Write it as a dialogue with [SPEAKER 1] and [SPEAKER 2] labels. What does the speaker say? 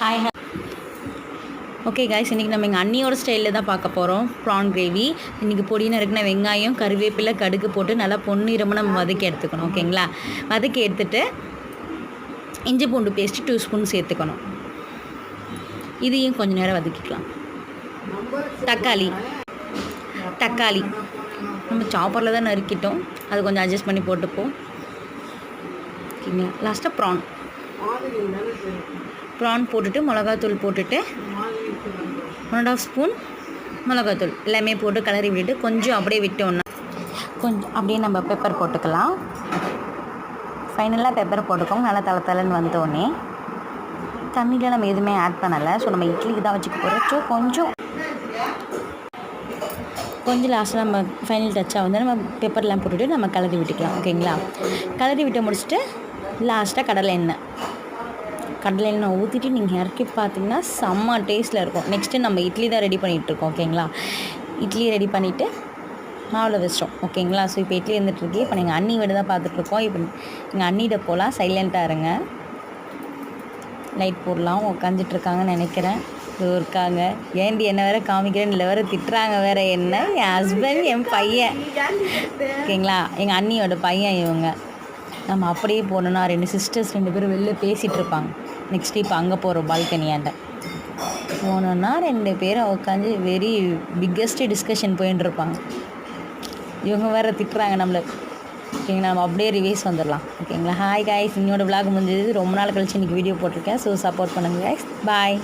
[SPEAKER 1] Hi okay guys, இன்றைக்கி நம்ம எங்கள் அண்ணியோட ஸ்டைலில் தான் பார்க்க போகிறோம் ப்ரான் கிரேவி. இன்றைக்கி பொடியாக இருக்குன்னா வெங்காயம், கருவேப்பிலை, கடுகு போட்டு நல்லா பொன்னிறமாக நம்ம வதக்கி எடுத்துக்கணும். ஓகேங்களா? வதக்கி எடுத்துகிட்டு இஞ்சி பூண்டு பேஸ்ட்டு 2 ஸ்பூன் சேர்த்துக்கணும். இதையும் கொஞ்சம் நேரம் வதக்கிக்கலாம். தக்காளி நம்ம சாப்பரில் தான் நறுக்கிட்டோம், அது கொஞ்சம் அட்ஜஸ்ட் பண்ணி போட்டுப்போம். ஓகேங்களா? லாஸ்ட்டாக ப்ரான் போட்டுட்டு மிளகாத்தூள் போட்டுட்டு 1.5 ஸ்பூன் மிளகாத்தூள் எல்லாமே போட்டு கலரி விட்டுட்டு கொஞ்சம் அப்படியே விட்டோன்னா கொஞ்சம் அப்படியே நம்ம பெப்பர் போட்டுக்கலாம். ஃபைனலாக பெப்பர் போட்டுக்கோங்க. நல்லா தலை வந்தோடனே தண்ணியில் நம்ம எதுவுமே ஆட் பண்ணலை. ஸோ நம்ம இட்லிக்கு தான் வச்சுக்க போகிறோம். ஸோ கொஞ்சம் லாஸ்ட்டாக நம்ம ஃபைனல் டச்சாக வந்து நம்ம பெப்பர்லாம் போட்டுட்டு நம்ம கலரி விட்டுக்கலாம். ஓகேங்களா? கலரி விட்டு முடிச்சுட்டு லாஸ்ட்டாக கடலை எண்ணெய் ஊற்றிட்டு நீங்கள் இறக்கி பார்த்தீங்கன்னா செம்ம டேஸ்ட்டில் இருக்கும். நெக்ஸ்ட்டு நம்ம இட்லி தான் ரெடி பண்ணிகிட்ருக்கோம். ஓகேங்களா? இட்லி ரெடி பண்ணிவிட்டு மாவில் வச்சிட்டோம். ஓகேங்களா? ஸோ இப்போ இட்லி இருந்துகிட்ருக்கு. இப்போ எங்கள் அண்ணி வீடு தான் பார்த்துட்ருக்கோம். இப்போ எங்கள் அண்ணிகிட்ட போகலாம். சைலண்ட்டாக இருங்க. லைட் போடலாம். உட்காந்துட்ருக்காங்கன்னு நினைக்கிறேன். இருக்காங்க. ஏண்டி என்ன வேறு காமிக்கிறேன்னு இல்லை வேறு திட்டுறாங்க வேறு. என்ன என் ஹஸ்பண்ட், என் பையன். ஓகேங்களா? எங்கள் அண்ணியோட பையன் இவங்க. நம்ம அப்படியே போனோன்னா 2 சிஸ்டர்ஸ் 2 பேரும் வெளில பேசிகிட்டு இருப்பாங்க. நெக்ஸ்ட்டு இப்போ அங்கே போகிறோம். பால்கனியாண்ட போனோன்னா 2 பேரும் உட்காந்து வெரி பிக்கஸ்ட்டு டிஸ்கஷன் போயின்ட்டுருப்பாங்க. இவங்க வேறு திட்டுறாங்க நம்மளை. ஓகேங்களா? நம்ம அப்படியே ரிவைஸ் வந்துடலாம். ஓகேங்களா? ஹாய் காய்ஸ், இன்னோட விளாக் முடிஞ்சது. ரொம்ப நாள் கழிச்சு இன்றைக்கி வீடியோ போட்டிருக்கேன். ஸோ சப்போர்ட் பண்ணுங்கள் காய்ஸ். பாய்.